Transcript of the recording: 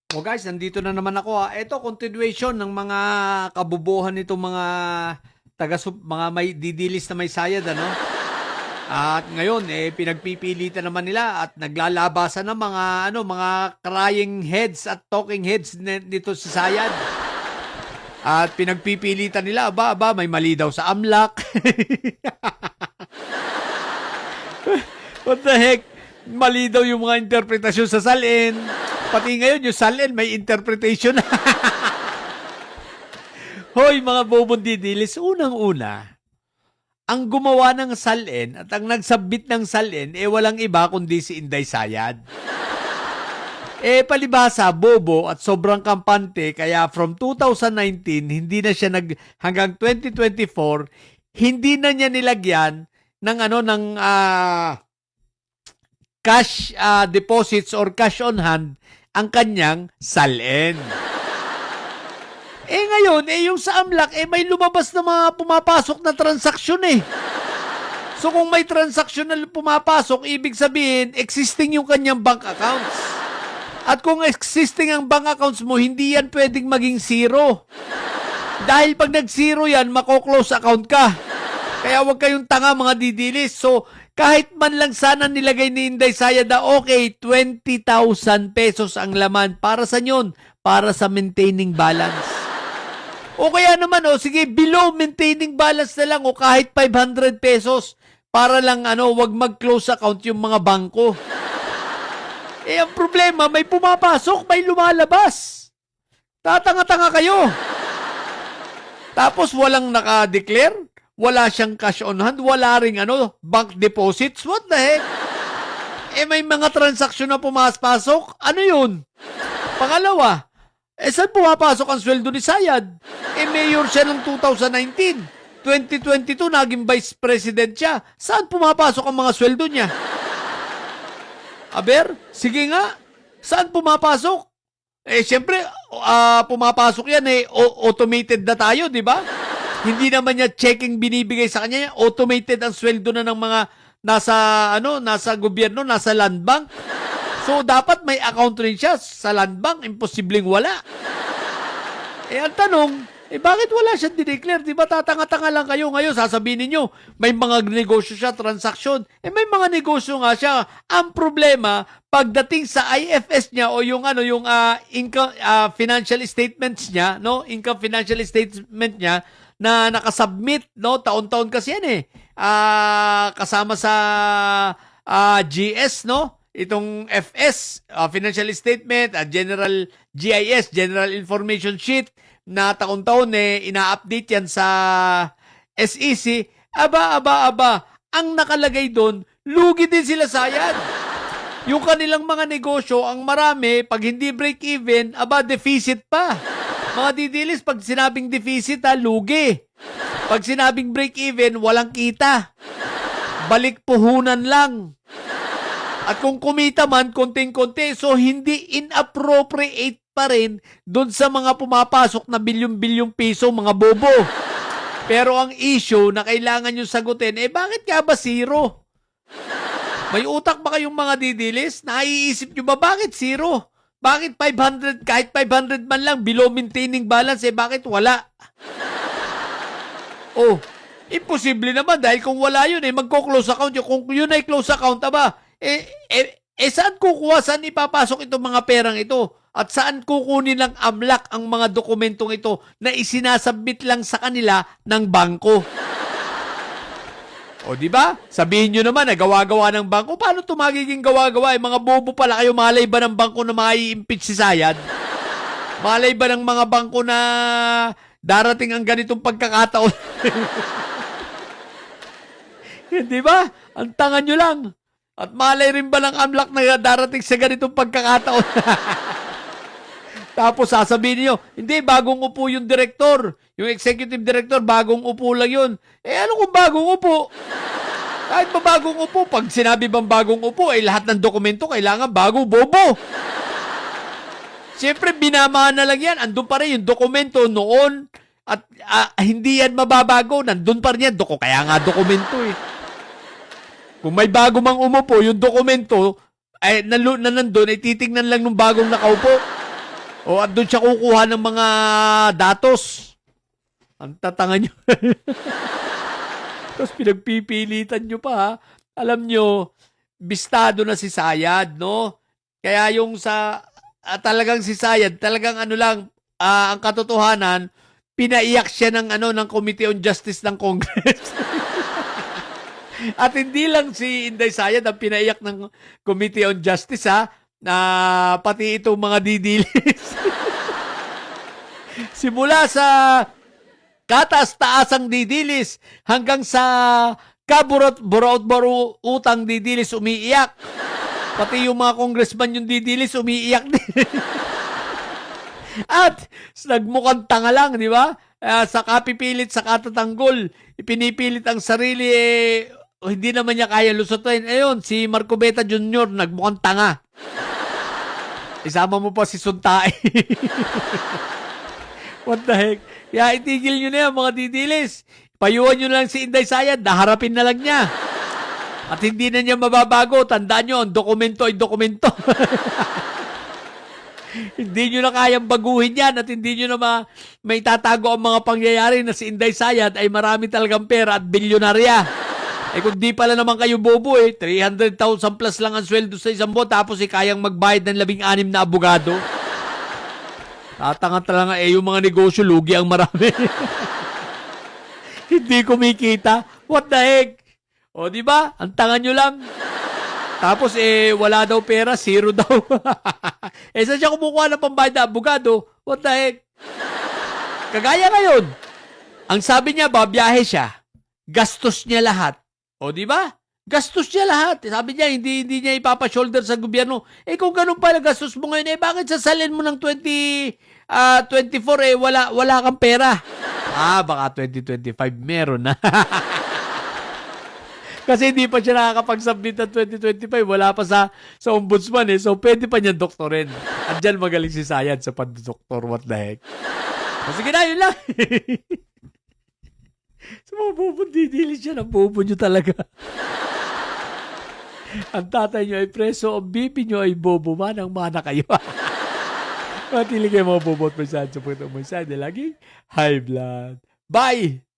O guys, nandito na naman ako. Ito, continuation ng mga kabubuhan nitong mga mga may didilis na may sayad, ano? At ngayon, pinagpipilitan naman nila at naglalabasan ng mga crying heads at talking heads nito sa sayad. At pinagpipilitan nila, may mali daw sa AMLAC. What the heck? Mali daw yung mga interpretasyon sa salin. Pati ngayon, yung salin, may interpretation. Hoy, mga bobong didilis, unang-una, ang gumawa ng salin at ang nagsabit ng salin, walang iba kundi si Inday Sayad. Palibasa, bobo at sobrang kampante, kaya from 2019, hindi na siya hanggang 2024, hindi na niya nilagyan ng cash deposits or cash on hand ang kanyang salin. Ngayon, yung sa AMLAC, may lumabas na mga pumapasok na transaksyon So kung may transaksyon na pumapasok, ibig sabihin, existing yung kanyang bank accounts. At kung existing ang bank accounts mo, hindi yan pwedeng maging zero. Dahil pag nag-zero yan, mako-close account ka. Kaya huwag kayong tanga mga didilis. So, kahit man lang sana nilagay ni Inday Sayad na okay, 20,000 pesos ang laman. Para sa yun? Para sa maintaining balance. O kaya naman, sige, below maintaining balance na lang o kahit 500 pesos para lang wag mag-close account yung mga bangko. Ang problema, may pumapasok, may lumalabas. Tatanga-tanga kayo. Tapos walang naka-declare, wala siyang cash on hand, wala ring bank deposits. What the heck? May mga transaksyon na pumasok. Ano yun? Pangalawa, saan pumapasok ang sweldo ni Sayad? Mayor siya ng 2019. 2022, naging vice president siya. Saan pumapasok ang mga sweldo niya? Aber, sige nga. Saan pumapasok? Siyempre, pumapasok yan automated na tayo, di ba? Hindi naman niya checking binibigay sa kanya. Automated ang sweldo na ng mga nasa gobyerno, nasa land bank. So, dapat may account rin siya sa land bank. Imposibleng wala. Ang tanong, bakit wala siya dineclare? Di ba tatanga-tanga lang kayo ngayon? Sasabihin ninyo, may mga negosyo siya, transaksyon. May mga negosyo nga siya. Ang problema, pagdating sa IFS niya o yung income financial statements niya, income financial statement niya na nakasubmit, taon-taon kasi yan kasama sa GS, itong FS, financial statement, general GIS, general information sheet, na taon-taon ina-update yan sa SEC. Aba. Ang nakalagay doon, lugi din sila Sayad. Yung kanilang mga negosyo, ang marami, pag hindi break-even, deficit pa. Mga didilis, pag sinabing deficit, lugi. Pag sinabing break-even, walang kita. Balik puhunan lang. At kung kumita man, konting-konti, so hindi inappropriate pa rin doon sa mga pumapasok na bilyon-bilyong piso, mga bobo. Pero ang issue na kailangan nyo sagutin, bakit nga ba zero? May utak ba kayong mga didilis? Naiisip nyo ba, bakit zero? Bakit 500, kahit 500 man lang, below maintaining balance, bakit wala? Imposible naman dahil kung wala yun, magko-close account yun. Kung yun ay close account, saan kukuha, saan ipapasok itong mga perang ito? At saan kukunin ng AMLAC ang mga dokumentong ito na isinasubmit lang sa kanila ng bangko? O di ba? Sabihin nyo naman na gawa-gawa ng bangko. Paano ito magiging gawa-gawa? Mga bobo pala kayo, malay ba ng bangko na mai-impeach si Sayad? Malay ba ng mga bangko na darating ang ganitong pagkakataon? Di ba? Ang tanga nyo lang. At malay rin ba ng AMLAC na darating sa ganitong pagkakataon? Tapos sasabihin niyo, hindi, bagong upo yung director. Yung executive director, bagong upo lang yun. Ano kung bagong upo? Kahit ba bagong upo, pag sinabi bang bagong upo, lahat ng dokumento kailangan bago, bobo. Siyempre, binamaan na lang yan. Andun pa rin yung dokumento noon. At hindi yan mababago. Nandun pa rin yan. Kaya nga dokumento Kung may bago mang umupo, yung dokumento, na nandun, titignan lang nung bagong nakaupo. O andun siya kukuha ng mga datos. Ang tatanga nyo. Tapos pinagpipilitan nyo pa, ha? Alam nyo, bistado na si Sayad, no? Kaya yung sa, talagang si Sayad, talagang ano lang, ang katotohanan, pinaiyak siya ng, ng Committee on Justice ng Congress. At hindi lang si Inday Sayad ang pinaiyak ng Committee on Justice, ha? Na pati itong mga didilis. Simula sa kataas-taasang didilis hanggang sa kaburot-burot utang didilis umiiyak. Pati yung mga congressman yung didilis umiiyak din. At nagmukhang tanga lang, di ba? Sa kapipilit, sa katatanggol, ipinipilit ang sarili, hindi naman niya kaya lusutin. Ayun, si Marco Beta Jr. nagmukhang tanga. Isama mo pa si Suntae. What the heck? Kaya itigil nyo na yan, mga didilis. Payuhan nyo na lang si Inday Sayad, naharapin na lang niya. At hindi na niya mababago. Tandaan nyo, ang dokumento ay dokumento. Hindi nyo na kayang baguhin yan at hindi nyo na may tatago ang mga pangyayari na si Inday Sayad ay marami talagang pera at bilyonarya. Kung di pala naman kayo bobo 300,000 plus lang ang sweldo sa isang buwan tapos kayang magbayad ng 16 na abogado. Tatanga talaga yung mga negosyo, lugi ang marami. Hindi kumikita. What the heck? O, di ba? Ang tanga nyo lang. Tapos, wala daw pera, zero daw. Saan siya kumukuha ng pambayad na abogado? What the heck? Kagaya ngayon, ang sabi niya, babiyahe siya. Gastos niya lahat. O, di ba? Gastos niya lahat. Sabi niya, hindi niya ipapa-shoulder sa gobyerno. Kung ganun pala gastos mo ngayon, bakit sasalin mo ng 2024, wala kang pera? Baka 2025 meron na. Kasi hindi pa siya nakakapag-submit ng 2025. Wala pa sa ombudsman So, pwede pa niya doktorin. At dyan magaling si Sayad sa pag-doktor. What the heck? Sige na, yun lang. Sa mga bobo, didili siya ng bobo nyo talaga. Ang tatay nyo ay preso, ang bibi nyo ay bobo. Manang-mana kayo. Matili kayo mga bobo at mensahe sa pagkatang mensahe. Laging high blood. Bye!